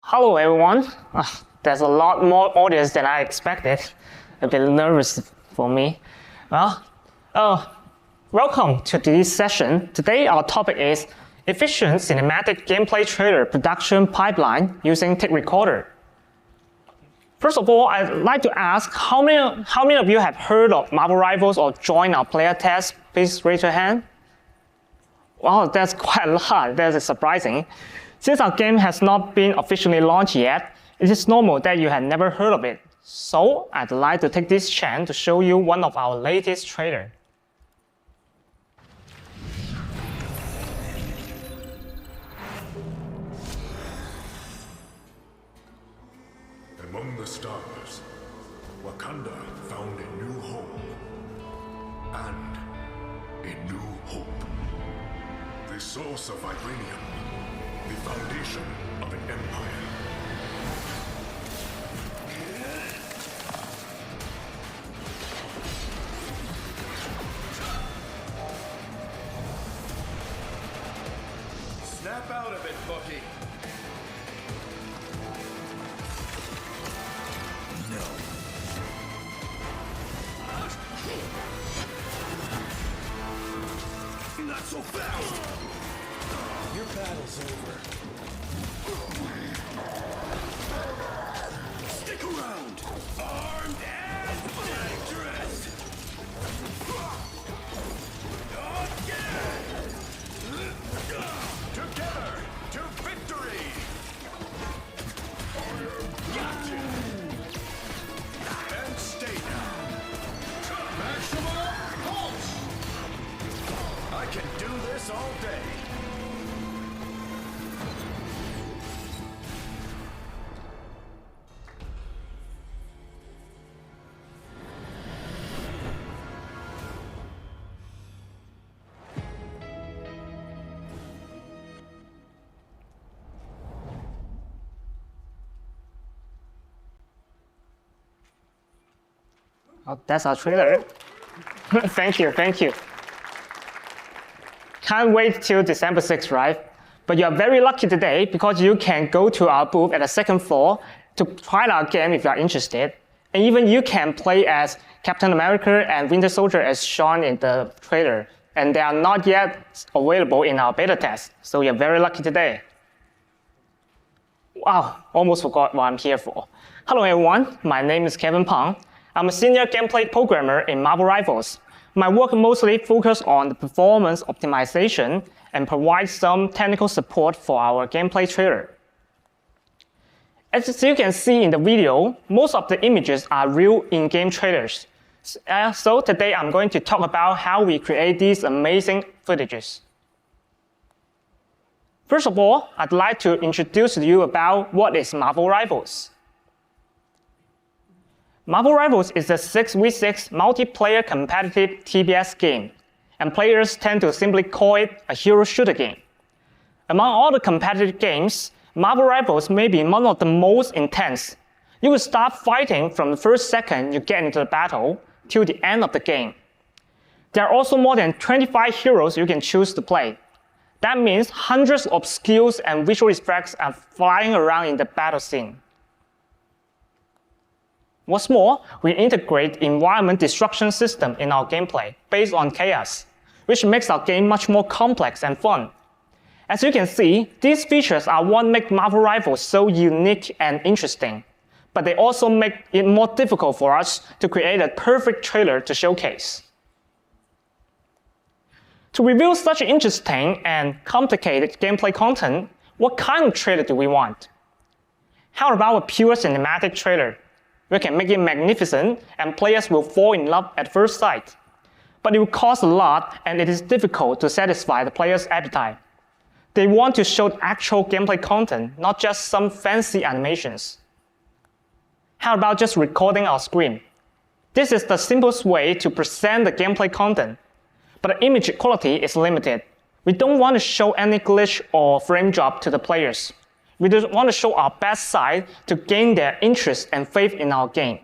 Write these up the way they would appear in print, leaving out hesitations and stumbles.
Hello everyone. There's a lot more audience than I expected. A bit nervous for me. Well, welcome to this session. Today our topic is efficient cinematic gameplay trailer production pipeline using Tick Recorder. First of all, I'd like to ask how many of you have heard of Marvel Rivals or joined our player test? Please raise your hand. Wow, that's quite a lot. That's surprising. Since our game has not been officially launched yet, it is normal that you had never heard of it. So I'd like to take this chance to show you one of our latest trailers. Among the stars, Wakanda found a new home and a new hope. The source of vibranium, the foundation of an empire. Snap out of it, Bucky. Not so fast! Your battle's over. Stick around! Armed and dangerous! Together to victory! Gotcha! And stay down. Maximum pulse! I can do this all day. Oh, that's our trailer. Thank you. Can't wait till December 6th, right? But you are very lucky today because you can go to our booth at the second floor to try our game if you are interested. And even you can play as Captain America and Winter Soldier as shown in the trailer. And they are not yet available in our beta test. So you're very lucky today. Wow, almost forgot what I'm here for. Hello everyone, my name is Kevin Pang. I'm a senior gameplay programmer in Marvel Rivals. My work mostly focuses on the performance optimization and provides some technical support for our gameplay trailer. As you can see in the video, most of the images are real in-game trailers. So today I'm going to talk about how we create these amazing footages. First of all, I'd like to introduce you about what is Marvel Rivals. Marvel Rivals is a 6v6 multiplayer competitive TBS game, and players tend to simply call it a hero shooter game. Among all the competitive games, Marvel Rivals may be one of the most intense. You will start fighting from the first second you get into the battle till the end of the game. There are also more than 25 heroes you can choose to play. That means hundreds of skills and visual effects are flying around in the battle scene. What's more, we integrate environment destruction system in our gameplay based on chaos, which makes our game much more complex and fun. As you can see, these features are what make Marvel Rivals so unique and interesting, but they also make it more difficult for us to create a perfect trailer to showcase. To reveal such interesting and complicated gameplay content, what kind of trailer do we want? How about a pure cinematic trailer? We can make it magnificent and players will fall in love at first sight. But it will cost a lot and it is difficult to satisfy the players' appetite. They want to show actual gameplay content, not just some fancy animations. How about just recording our screen? This is the simplest way to present the gameplay content, but the image quality is limited. We don't want to show any glitch or frame drop to the players. We just want to show our best side to gain their interest and faith in our game.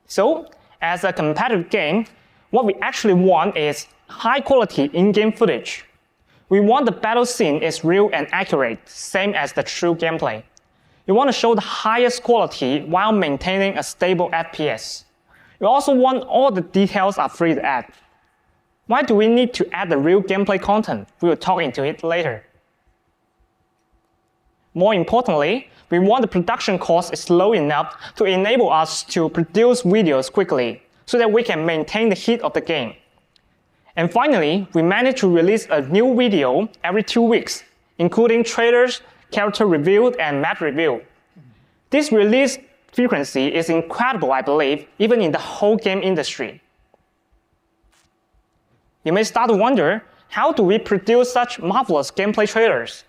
So, as a competitive game, what we actually want is high quality in-game footage. We want the battle scene is real and accurate, same as the true gameplay. We want to show the highest quality while maintaining a stable FPS. We also want all the details are free to add. Why do we need to add the real gameplay content? We will talk into it later. More importantly, we want the production cost is low enough to enable us to produce videos quickly so that we can maintain the heat of the game. And finally, we managed to release a new video every 2 weeks, including trailers, character review, and map review. This release frequency is incredible, I believe, even in the whole game industry. You may start to wonder, how do we produce such marvelous gameplay trailers?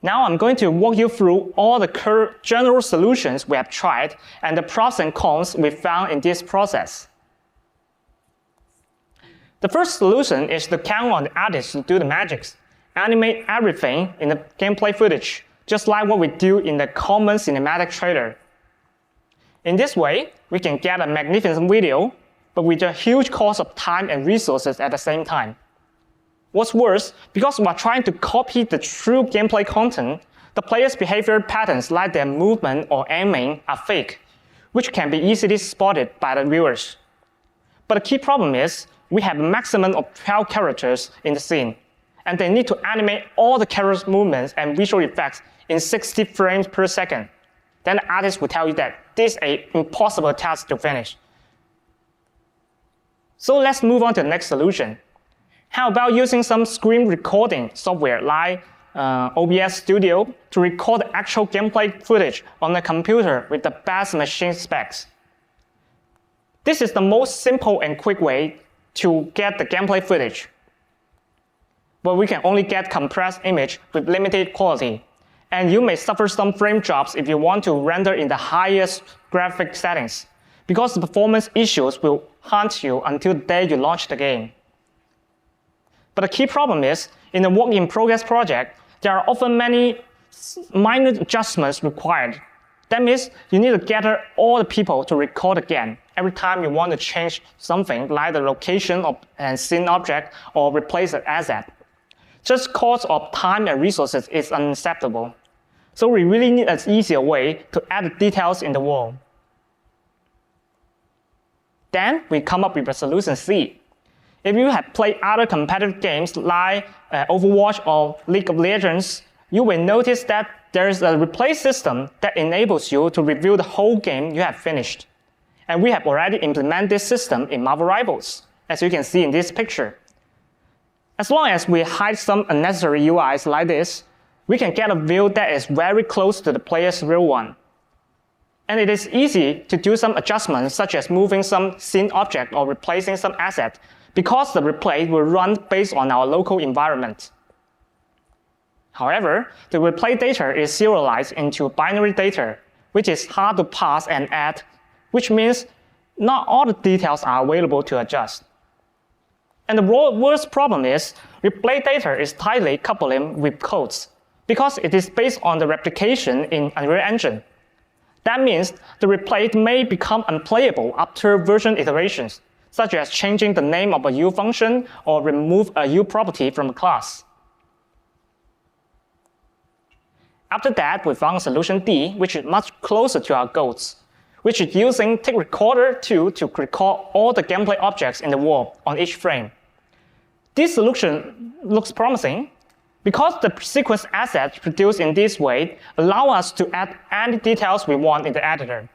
Now I'm going to walk you through all the general solutions we have tried and the pros and cons we found in this process. The first solution is to count on the artists to do the magics, animate everything in the gameplay footage, just like what we do in the common cinematic trailer. In this way, we can get a magnificent video, but with a huge cost of time and resources at the same time. What's worse, because we're trying to copy the true gameplay content, the player's behavior patterns like their movement or aiming are fake, which can be easily spotted by the viewers. But the key problem is, we have a maximum of 12 characters in the scene, and they need to animate all the characters' movements and visual effects in 60 frames per second. Then the artist will tell you that this is an impossible task to finish. So let's move on to the next solution. How about using some screen recording software like OBS Studio to record the actual gameplay footage on the computer with the best machine specs? This is the most simple and quick way to get the gameplay footage. But we can only get compressed image with limited quality. And you may suffer some frame drops if you want to render in the highest graphic settings, because the performance issues will haunt you until the day you launch the game. But the key problem is, in a work-in-progress project, there are often many minor adjustments required. That means you need to gather all the people to record again every time you want to change something like the location of a scene object or replace an asset. Just cost of time and resources is unacceptable. So we really need an easier way to add the details in the world. Then we come up with a solution C. If you have played other competitive games like Overwatch or League of Legends, you will notice that there is a replay system that enables you to review the whole game you have finished. And we have already implemented this system in Marvel Rivals, as you can see in this picture. As long as we hide some unnecessary UIs like this, we can get a view that is very close to the player's real one. And it is easy to do some adjustments such as moving some scene object or replacing some asset, because the replay will run based on our local environment. However, the replay data is serialized into binary data, which is hard to parse and add, which means not all the details are available to adjust. And the worst problem is, replay data is tightly coupled with codes, because it is based on the replication in Unreal Engine. That means the replay may become unplayable after version iterations, such as changing the name of a U function or remove a U property from a class. After that, we found solution D, which is much closer to our goals, which is using Tick Recorder 2 to record all the gameplay objects in the world on each frame. This solution looks promising because the sequence assets produced in this way allow us to add any details we want in the editor.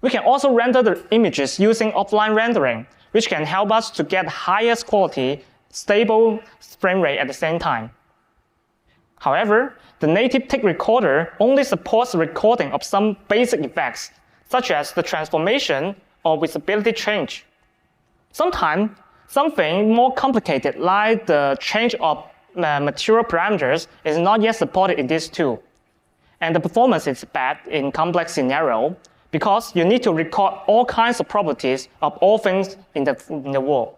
We can also render the images using offline rendering, which can help us to get highest quality, stable frame rate at the same time. However, the native Tick Recorder only supports the recording of some basic effects, such as the transformation or visibility change. Sometimes, something more complicated like the change of material parameters is not yet supported in this tool. And the performance is bad in complex scenarios because you need to record all kinds of properties of all things in the world.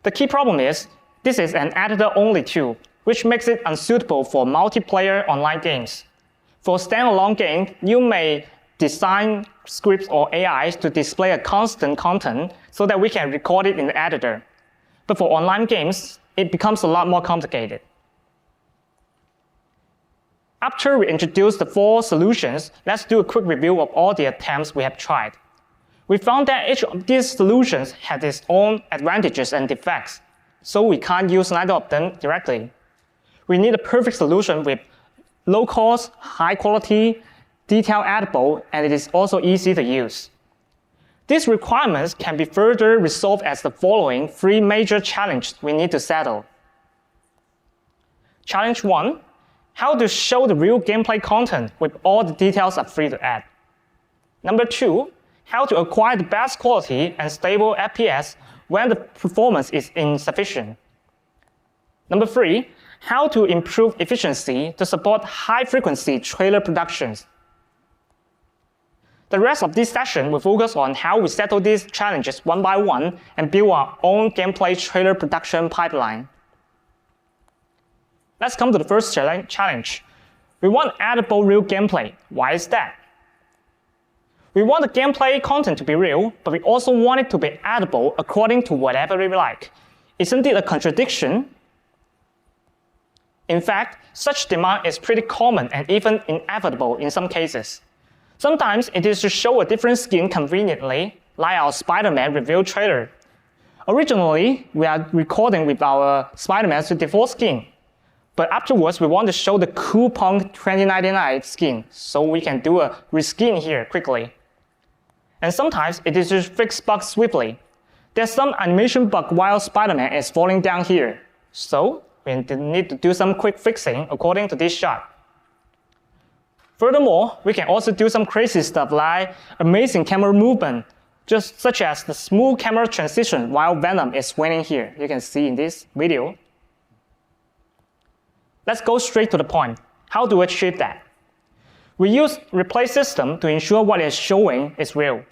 The key problem is, this is an editor-only tool, which makes it unsuitable for multiplayer online games. For standalone games, you may design scripts or AIs to display a constant content so that we can record it in the editor. But for online games, it becomes a lot more complicated. After we introduce the 4 solutions, let's do a quick review of all the attempts we have tried. We found that each of these solutions had its own advantages and defects, so we can't use neither of them directly. We need a perfect solution with low cost, high quality, detail editable, and it is also easy to use. These requirements can be further resolved as the following 3 major challenges we need to settle. Challenge 1. How to show the real gameplay content with all the details are free to add. Number 2. How to acquire the best quality and stable FPS when the performance is insufficient. Number 3. How to improve efficiency to support high-frequency trailer productions. The rest of this session will focus on how we settle these challenges one by one and build our own gameplay trailer production pipeline. Let's come to the first challenge. We want editable real gameplay. Why is that? We want the gameplay content to be real, but we also want it to be editable according to whatever we like. Isn't it a contradiction? In fact, such demand is pretty common and even inevitable in some cases. Sometimes it is to show a different skin conveniently, like our Spider-Man reveal trailer. Originally, we are recording with our Spider-Man 54 skin, but afterwards we want to show the cool Punk 2099 skin, so we can do a reskin here quickly. And sometimes it is to fix bugs swiftly. There's some animation bug while Spider-Man is falling down here, so we need to do some quick fixing according to this shot. Furthermore, we can also do some crazy stuff like amazing camera movement, just such as the smooth camera transition while Venom is swinging here. You can see in this video. Let's go straight to the point. How do we achieve that? We use replay system to ensure what is showing is real.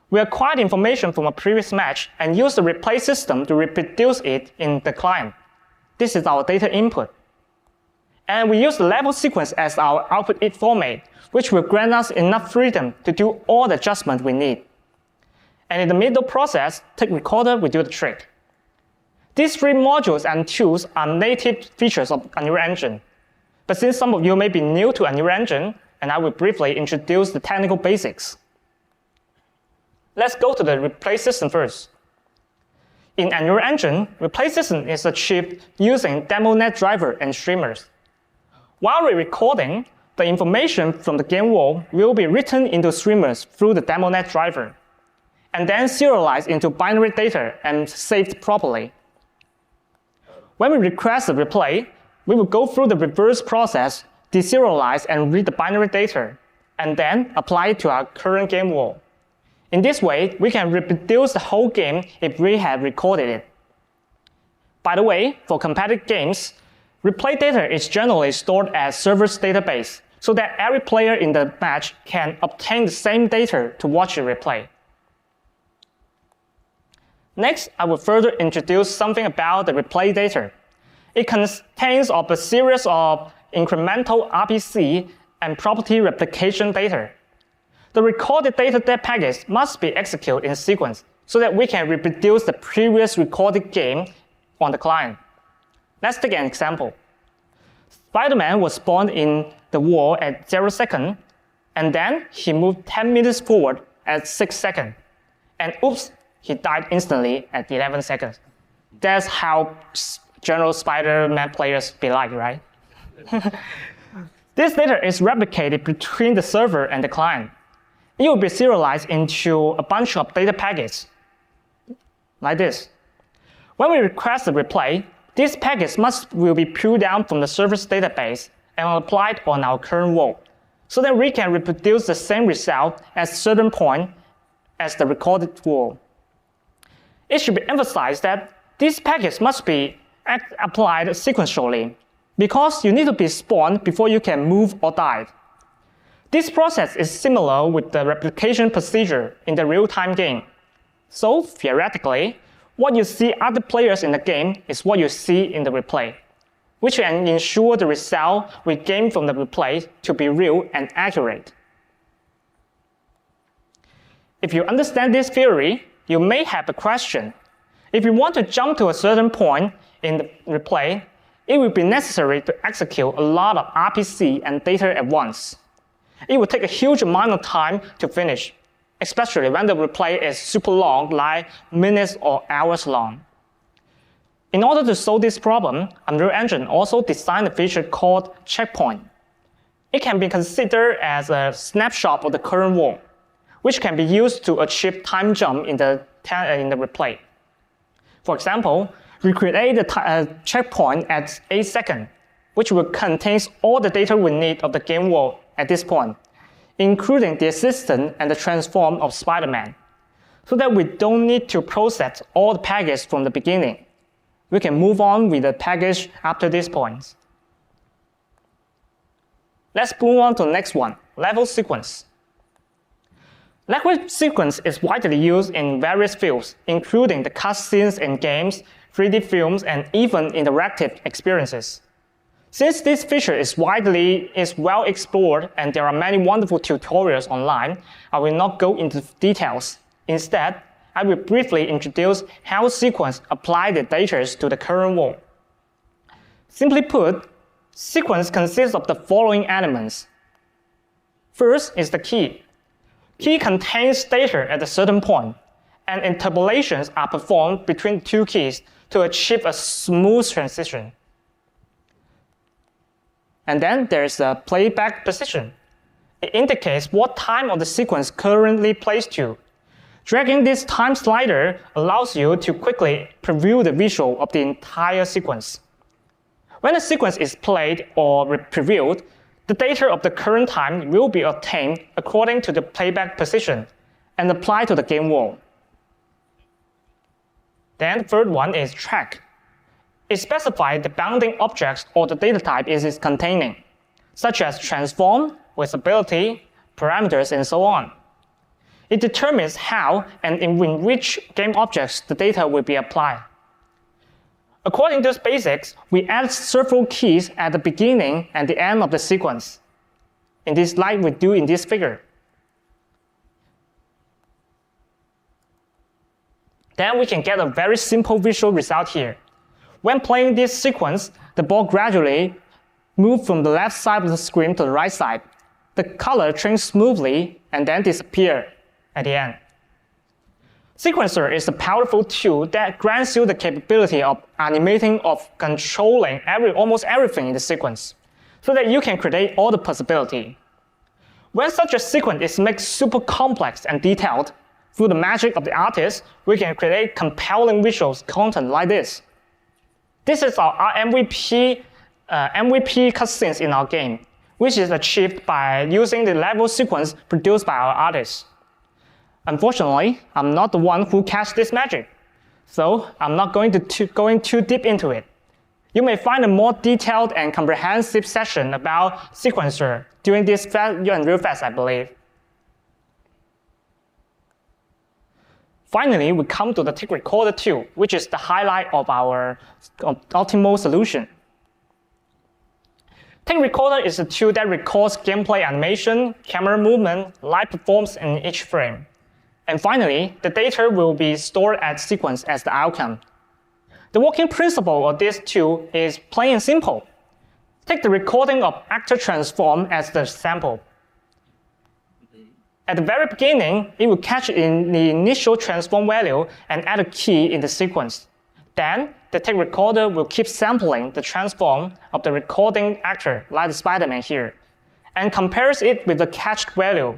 We acquired information from a previous match and use the replay system to reproduce it in the client. This is our data input. And we use the level sequence as our output it format, which will grant us enough freedom to do all the adjustments we need. And in the middle process, take recorder will do the trick. These 3 modules and tools are native features of Unreal Engine. But since some of you may be new to Unreal Engine, and I will briefly introduce the technical basics. Let's go to the replay system first. In Unreal Engine, replay system is achieved using DemoNet driver and streamers. While we're recording, the information from the game world will be written into streamers through the DemoNet driver, and then serialized into binary data and saved properly. When we request a replay, we will go through the reverse process, deserialize and read the binary data, and then apply it to our current game world. In this way, we can reproduce the whole game if we have recorded it. By the way, for competitive games, replay data is generally stored as server's database, so that every player in the match can obtain the same data to watch the replay. Next, I will further introduce something about the replay data. It contains of a series of incremental RPC and property replication data. The recorded data package must be executed in sequence so that we can reproduce the previous recorded game on the client. Let's take an example. Spider-Man was spawned in the world at 0 seconds, and then he moved 10 meters forward at 6 seconds. And oops, he died instantly at 11 seconds. That's how general Spider-Man players be like, right? This data is replicated between the server and the client. It will be serialized into a bunch of data packets, like this. When we request a replay, this package will be pulled down from the server's database and applied on our current world, so that we can reproduce the same result at a certain point as the recorded world. It should be emphasized that this package must be applied sequentially, because you need to be spawned before you can move or die. This process is similar with the replication procedure in the real-time game. So, theoretically, what you see other players in the game is what you see in the replay, which can ensure the result we gain from the replay to be real and accurate. If you understand this theory, you may have a question. If you want to jump to a certain point, in the replay, it will be necessary to execute a lot of RPC and data at once. It will take a huge amount of time to finish, especially when the replay is super long, like minutes or hours long. In order to solve this problem, Unreal Engine also designed a feature called checkpoint. It can be considered as a snapshot of the current world, which can be used to achieve time jump in the replay. For example, we create a checkpoint at 8 seconds, which will contain all the data we need of the game world at this point, including the assistant and the transform of Spider-Man, so that we don't need to process all the package from the beginning. We can move on with the package after this point. Let's move on to the next one, level sequence. Level sequence is widely used in various fields, including the cutscenes in games, 3D films, and even interactive experiences. Since this feature is well explored and there are many wonderful tutorials online, I will not go into details. Instead, I will briefly introduce how sequence apply the data to the current world. Simply put, sequence consists of the following elements. First is the key. Key contains data at a certain point, and interpolations are performed between two keys to achieve a smooth transition. And then there's a playback position. It indicates what time of the sequence currently plays to. Dragging this time slider allows you to quickly preview the visual of the entire sequence. When a sequence is played or previewed, the data of the current time will be obtained according to the playback position and applied to the game world. Then the third one is track. It specifies the bounding objects or the data type it is containing, such as transform, visibility, parameters, and so on. It determines how and in which game objects the data will be applied. According to these basics, we add several keys at the beginning and the end of the sequence, like we do in this figure. Then we can get a very simple visual result here. When playing this sequence, the ball gradually moves from the left side of the screen to the right side. The color changes smoothly and then disappears at the end. Sequencer is a powerful tool that grants you the capability of animating, of controlling almost everything in the sequence, so that you can create all the possibility. When such a sequence is made super complex and detailed, through the magic of the artist, we can create compelling visuals content like this. This is our MVP cutscenes in our game, which is achieved by using the level sequence produced by our artists. Unfortunately, I'm not the one who catch this magic, so I'm not going too deep into it. You may find a more detailed and comprehensive session about sequencer during this Unreal Fest, I believe. Finally, we come to the Tick Recorder 2, which is the highlight of our optimal solution. Tick Recorder is a tool that records gameplay animation, camera movement, light performance in each frame. And finally, the data will be stored as sequence as the outcome. The working principle of this tool is plain and simple. Take the recording of actor transform as the sample. At the very beginning, it will catch in the initial transform value and add a key in the sequence. Then, the Tick Recorder will keep sampling the transform of the recording actor, like the Spider-Man here, and compares it with the catched value.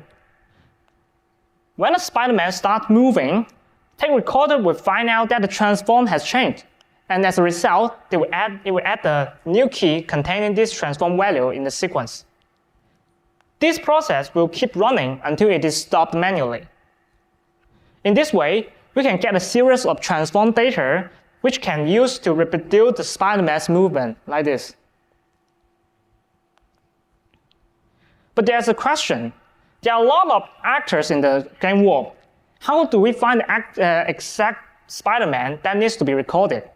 When a Spider-Man starts moving, Tick Recorder will find out that the transform has changed, and as a result, it will add the new key containing this transform value in the sequence. This process will keep running until it is stopped manually. In this way, we can get a series of transform data which can use to reproduce the Spider-Man's movement like this. But there's a question. There are a lot of actors in the game world. How do we find the exact Spider-Man that needs to be recorded?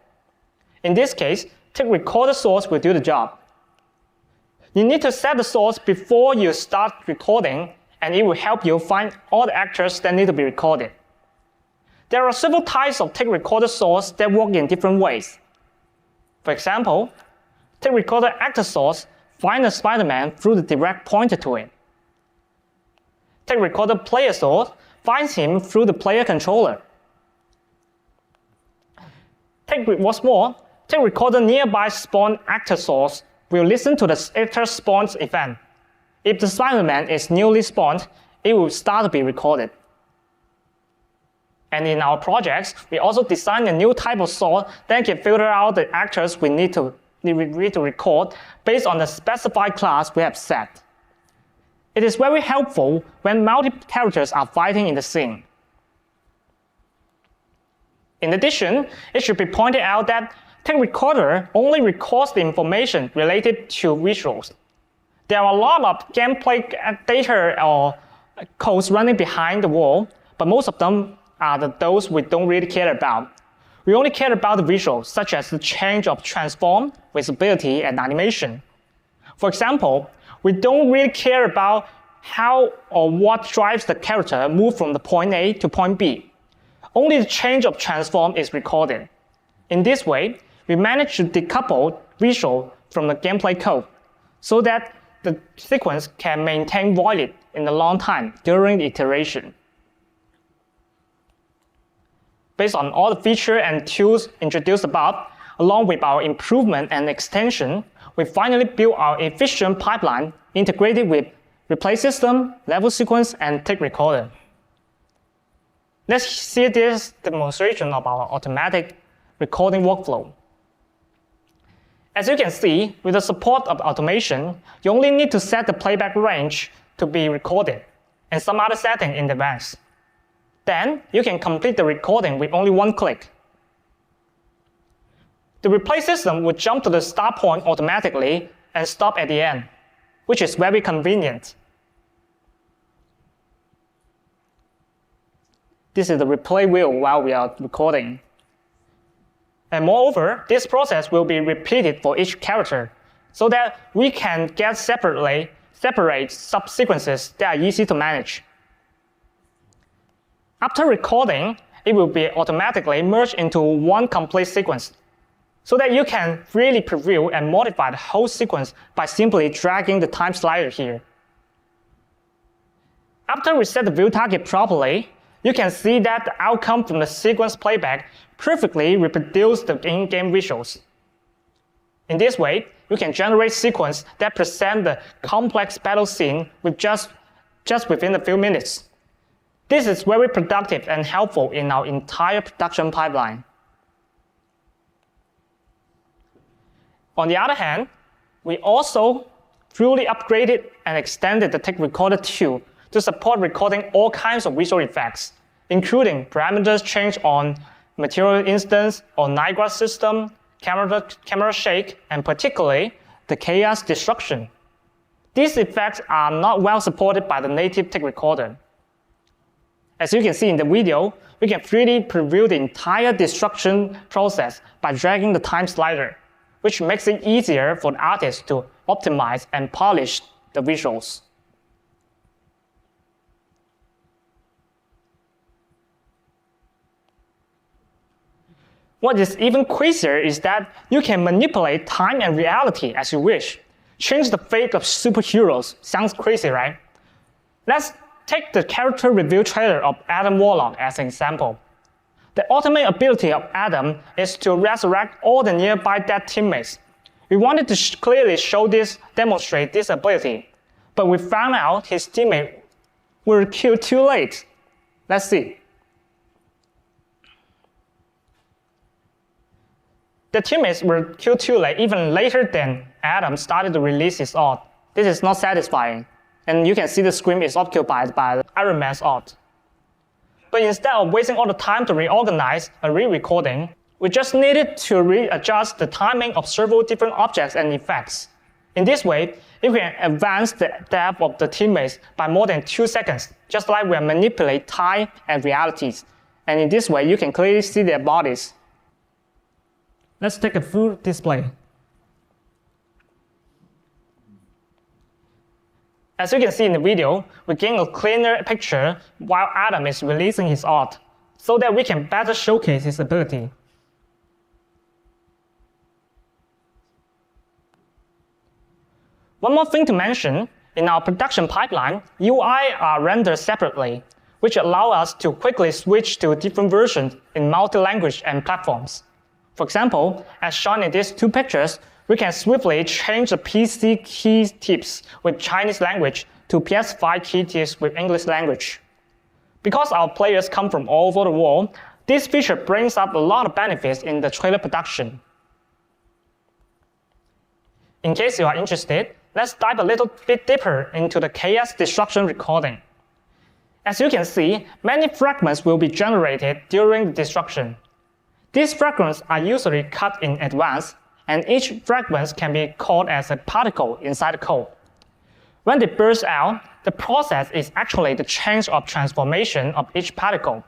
In this case, Tick Recorder source will do the job. You need to set the source before you start recording, and it will help you find all the actors that need to be recorded. There are several types of Tick Recorder source that work in different ways. For example, take recorder actor source, find a Spider-Man through the direct pointer to it. Take recorder player source, finds him through the player controller. What's more, take recorder nearby spawn actor source will listen to the actor spawns event. If the Spider-Man is newly spawned, it will start to be recorded. And in our projects, we also design a new type of source that can filter out the actors we need to record based on the specified class we have set. It is very helpful when multiple characters are fighting in the scene. In addition, it should be pointed out that Take Recorder only records the information related to visuals. There are a lot of gameplay data or codes running behind the wall, but most of them are those we don't really care about. We only care about the visuals, such as the change of transform, visibility, and animation. For example, we don't really care about how or what drives the character move from the point A to point B. Only the change of transform is recorded. In this way, we manage to decouple visual from the gameplay code so that the sequence can maintain void in a long time during the iteration. Based on all the features and tools introduced above, along with our improvement and extension, we finally built our efficient pipeline integrated with replay system, level sequence, and Take Recorder. Let's see this demonstration of our automatic recording workflow. As you can see, with the support of automation, you only need to set the playback range to be recorded and some other setting in advance. Then, you can complete the recording with only one click. The replay system will jump to the start point automatically and stop at the end, which is very convenient. This is the replay wheel while we are recording. And moreover, this process will be repeated for each character, so that we can get separate subsequences that are easy to manage. After recording, it will be automatically merged into one complete sequence, so that you can freely preview and modify the whole sequence by simply dragging the time slider here. After we set the view target properly, you can see that the outcome from the sequence playback perfectly reproduces the in-game visuals. In this way, you can generate sequences that present the complex battle scene with just within a few minutes. This is very productive and helpful in our entire production pipeline. On the other hand, we also truly upgraded and extended the Take Recorder tool to support recording all kinds of visual effects, including parameters change on material instance or Niagara system, camera shake, and particularly the chaos destruction. These effects are not well supported by the native Take Recorder. As you can see in the video, we can freely preview the entire destruction process by dragging the time slider, which makes it easier for the artist to optimize and polish the visuals. What is even crazier is that you can manipulate time and reality as you wish. Change the fate of superheroes. Sounds crazy, right? Let's take the character review trailer of Adam Warlock as an example. The ultimate ability of Adam is to resurrect all the nearby dead teammates. We wanted to clearly demonstrate this ability, but we found out his teammates were killed too late. Let's see. The teammates were killed too late, even later than Adam started to release his ult. This is not satisfying, and you can see the screen is occupied by Iron Man's ult. But instead of wasting all the time to reorganize a re-recording, we just needed to readjust the timing of several different objects and effects. In this way, you can advance the depth of the teammates by more than 2 seconds, just like we manipulate time and realities. And in this way, you can clearly see their bodies. Let's take a full display. As you can see in the video, we gain a cleaner picture while Adam is releasing his ult, so that we can better showcase his ability. One more thing to mention, in our production pipeline, UI are rendered separately, which allow us to quickly switch to different versions in multi-language and platforms. For example, as shown in these two pictures, we can swiftly change the PC key tips with Chinese language to PS5 key tips with English language. Because our players come from all over the world, this feature brings up a lot of benefits in the trailer production. In case you are interested, let's dive a little bit deeper into the chaos destruction recording. As you can see, many fragments will be generated during the destruction. These fragments are usually cut in advance, and each fragment can be called as a particle inside the code. When they burst out, the process is actually the change of transformation of each particle,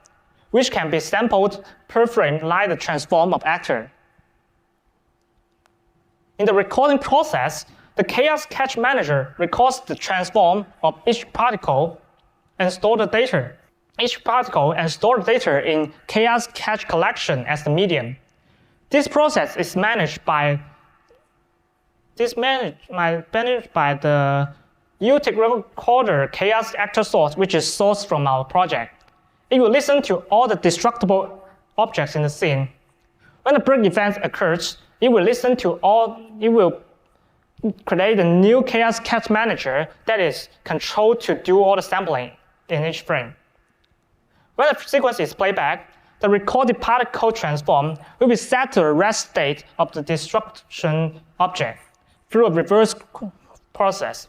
which can be sampled per frame like the transform of actor. In the recording process, the Chaos Cache Manager records the transform of each particle and store the data. Each particle and store the data in Chaos Cache Collection as the medium. This process is managed by the UTIC recorder Chaos Actor Source, which is sourced from our project. It will listen to all the destructible objects in the scene. When a break event occurs, it will create a new Chaos Cache Manager that is controlled to do all the sampling in each frame. When the sequence is played back, the recorded particle transform will be set to the rest state of the destruction object through a reverse process.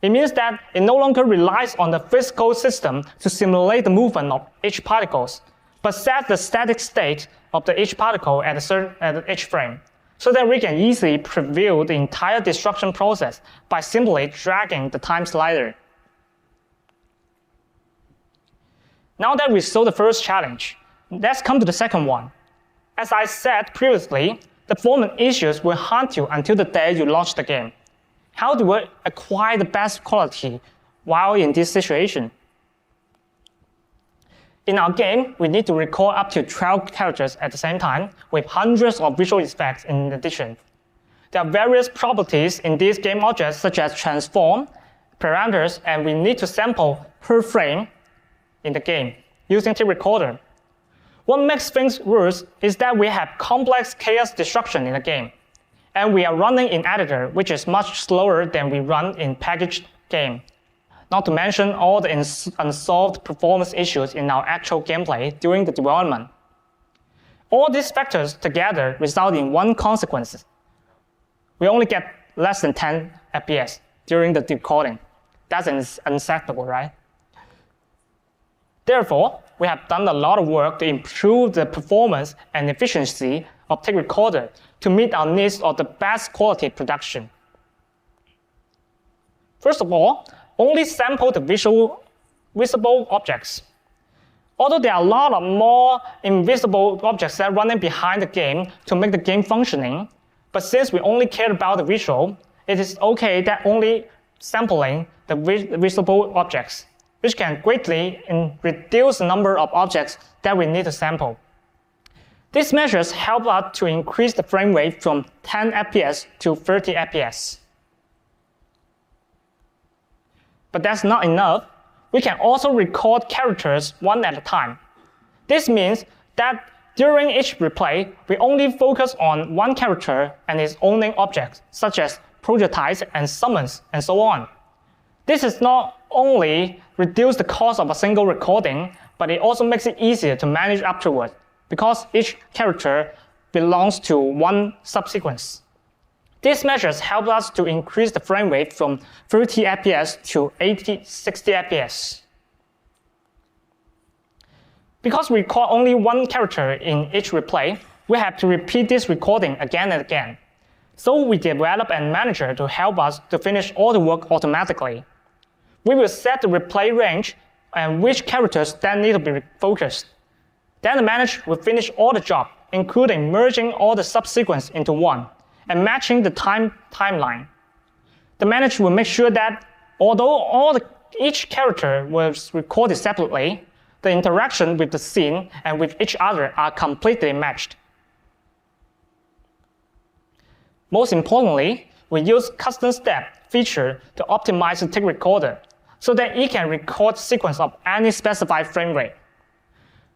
It means that it no longer relies on the physical system to simulate the movement of each particles, but sets the static state of each particle at each frame, so that we can easily preview the entire destruction process by simply dragging the time slider. Now that we saw the first challenge, let's come to the second one. As I said previously, the performance issues will haunt you until the day you launch the game. How do we acquire the best quality while in this situation? In our game, we need to record up to 12 characters at the same time with hundreds of visual effects in addition. There are various properties in these game objects such as transform, parameters, and we need to sample per frame in the game using tape recorder. What makes things worse is that we have complex chaos destruction in the game, and we are running in editor, which is much slower than we run in packaged game. Not to mention all the unsolved performance issues in our actual gameplay during the development. All these factors together result in one consequence. We only get less than 10 FPS during the decoding. That's unacceptable, right? Therefore, we have done a lot of work to improve the performance and efficiency of tape recorder to meet our needs of the best quality production. First of all, only sample the visible objects. Although there are a lot of more invisible objects that are running behind the game to make the game functioning, but since we only care about the visual, it is okay that only sampling the visible objects, which can greatly reduce the number of objects that we need to sample. These measures help us to increase the frame rate from 10 FPS to 30 FPS. But that's not enough. We can also record characters one at a time. This means that during each replay, we only focus on one character and its owning objects, such as prototypes and summons, and so on. This is not only reduce the cost of a single recording, but it also makes it easier to manage afterward, because each character belongs to one subsequence. These measures help us to increase the frame rate from 30 FPS to 60 FPS. Because we record only one character in each replay, we have to repeat this recording again and again. So we develop a manager to help us to finish all the work automatically. We will set the replay range and which characters that need to be focused. Then the manager will finish all the job, including merging all the subsequences into one and matching the timeline. The manager will make sure that although each character was recorded separately, the interaction with the scene and with each other are completely matched. Most importantly, we use custom steps feature to optimize the tape recorder so that it can record sequence of any specified frame rate.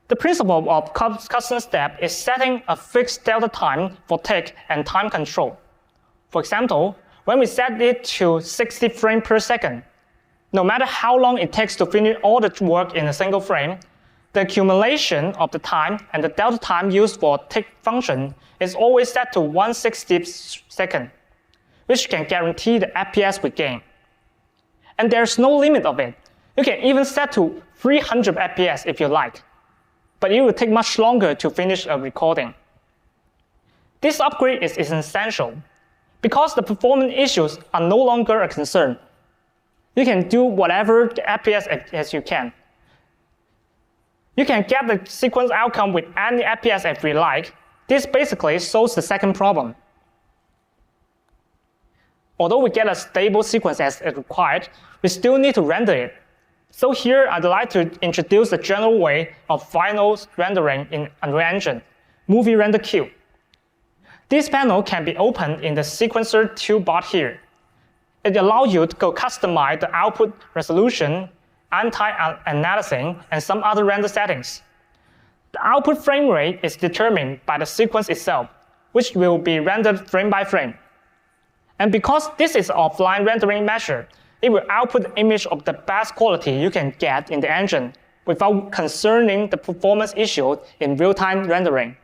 The principle of custom step is setting a fixed delta time for tick and time control. For example, when we set it to 60 frames per second, no matter how long it takes to finish all the work in a single frame, the accumulation of the time and the delta time used for tick function is always set to 1/60th second, which can guarantee the FPS we gain. And there's no limit of it. You can even set to 300 FPS if you like, but it will take much longer to finish a recording. This upgrade is essential because the performance issues are no longer a concern. You can do whatever FPS as you can. You can get the sequence outcome with any FPS if you like. This basically solves the second problem. Although we get a stable sequence as required, we still need to render it. So here I'd like to introduce the general way of final rendering in Unreal Engine, Movie Render Queue. This panel can be opened in the sequencer toolbar here. It allows you to customize the output resolution, anti-aliasing, and some other render settings. The output frame rate is determined by the sequence itself, which will be rendered frame by frame. And because this is an offline rendering measure, it will output the image of the best quality you can get in the engine without concerning the performance issue in real-time rendering.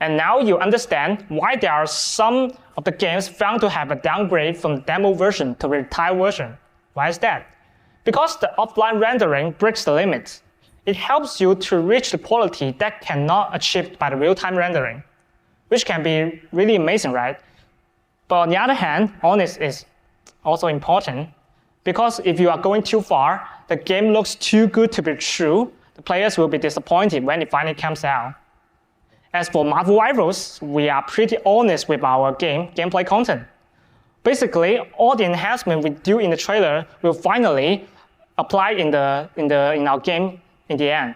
And now you understand why there are some of the games found to have a downgrade from the demo version to the retired version. Why is that? Because the offline rendering breaks the limits. It helps you to reach the quality that cannot achieved by the real-time rendering, which can be really amazing, right? But on the other hand, honest is also important, because if you are going too far, the game looks too good to be true, the players will be disappointed when it finally comes out. As for Marvel Rivals, we are pretty honest with our gameplay content. Basically, all the enhancement we do in the trailer will finally apply in our game in the end.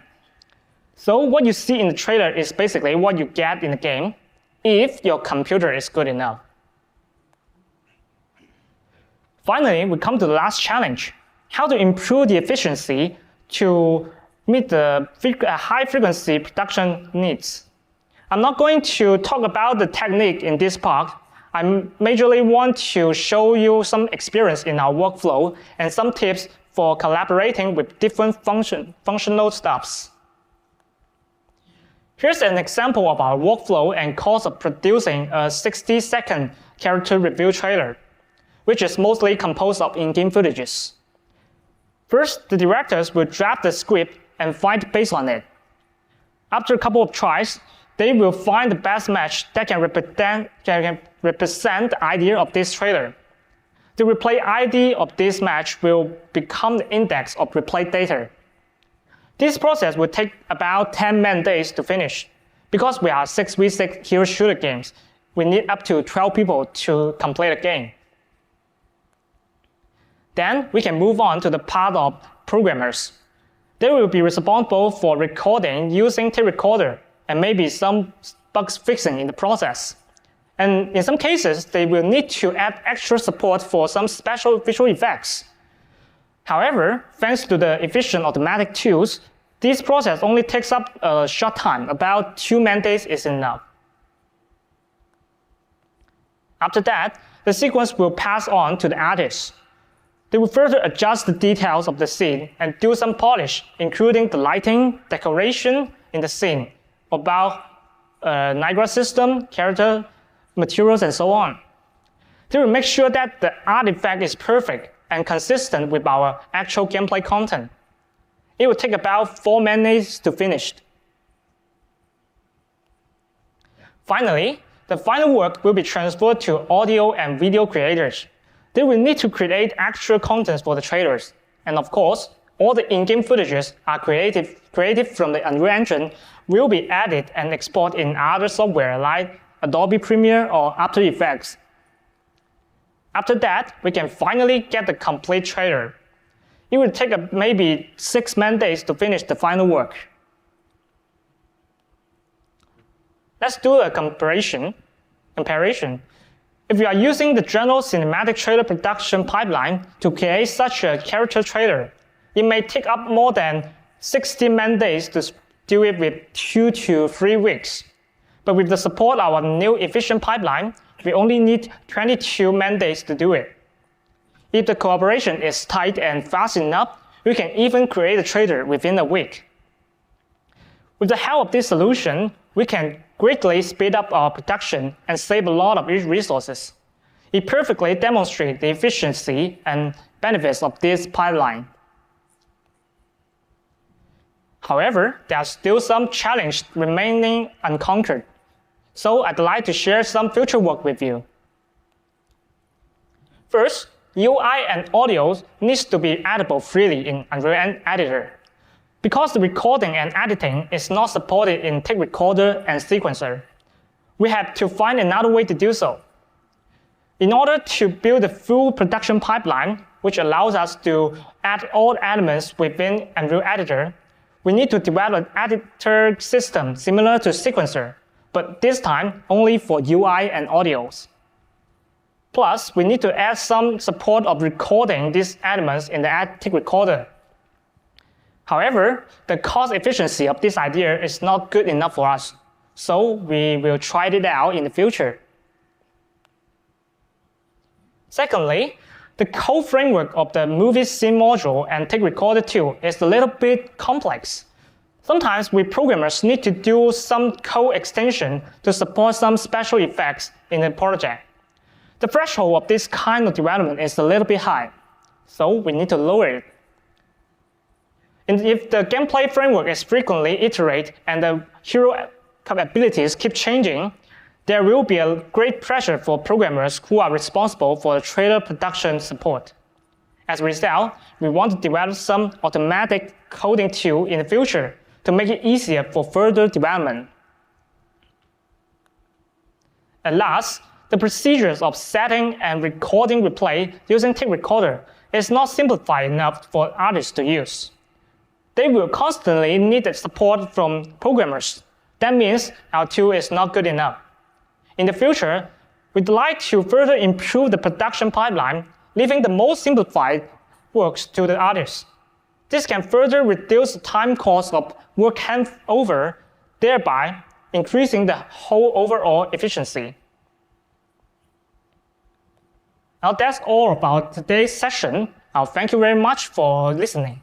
So what you see in the trailer is basically what you get in the game if your computer is good enough. Finally, we come to the last challenge: how to improve the efficiency to meet the high-frequency production needs. I'm not going to talk about the technique in this part. I majorly want to show you some experience in our workflow and some tips for collaborating with different functional stuffs. Here's an example of our workflow and cost of producing a 60-second character review trailer, which is mostly composed of in-game footages. First, the directors will draft the script and find based on it. After a couple of tries, they will find the best match that can represent the idea of this trailer. The replay ID of this match will become the index of replay data. This process will take about 10 man-days to finish. Because we are 6v6 hero shooter games, we need up to 12 people to complete a game. Then we can move on to the part of programmers. They will be responsible for recording using tape recorder and maybe some bugs fixing in the process. And in some cases, they will need to add extra support for some special visual effects. However, thanks to the efficient automatic tools, this process only takes up a short time, about 2 man-days is enough. After that, the sequence will pass on to the artists. They will further adjust the details of the scene and do some polish, including the lighting, decoration in the scene, about Niagara system, character, materials, and so on. They will make sure that the artifact is perfect and consistent with our actual gameplay content. It will take about 4 man-days to finish. Finally, the final work will be transferred to audio and video creators. They will need to create extra contents for the trailers. And of course, all the in-game footages are created from the Unreal Engine will be added and exported in other software like Adobe Premiere or After Effects. After that, we can finally get the complete trailer. It will take maybe 6 man-days to finish the final work. Let's do a comparison. If you are using the general cinematic trailer production pipeline to create such a character trailer, it may take up more than 60 man-days to do it with 2 to 3 weeks. But with the support of our new efficient pipeline, we only need 22 man-days to do it. If the cooperation is tight and fast enough, we can even create a trailer within a week. With the help of this solution, we can greatly speed up our production and save a lot of resources. It perfectly demonstrates the efficiency and benefits of this pipeline. However, there are still some challenges remaining unconquered, so I'd like to share some future work with you. First, UI and audio needs to be editable freely in Unreal Editor. Because the recording and editing is not supported in Tape Recorder and Sequencer, we have to find another way to do so. In order to build a full production pipeline, which allows us to add all elements within Unreal Editor, we need to develop an editor system similar to Sequencer, but this time only for UI and audios. Plus, we need to add some support of recording these elements in the Tape Recorder. However, the cost efficiency of this idea is not good enough for us, so we will try it out in the future. Secondly, the code framework of the movie scene module and Tape Recorder tool is a little bit complex. Sometimes we programmers need to do some code extension to support some special effects in the project. The threshold of this kind of development is a little bit high, so we need to lower it. And if the gameplay framework is frequently iterated and the hero capabilities keep changing, there will be a great pressure for programmers who are responsible for the trailer production support. As a result, we want to develop some automatic coding tool in the future to make it easier for further development. At last, the procedures of setting and recording replay using Tape Recorder is not simplified enough for artists to use. They will constantly need the support from programmers. That means our tool is not good enough. In the future, we'd like to further improve the production pipeline, leaving the most simplified works to the artists. This can further reduce the time cost of work handover, thereby increasing the whole overall efficiency. Now that's all about today's session. Thank you very much for listening.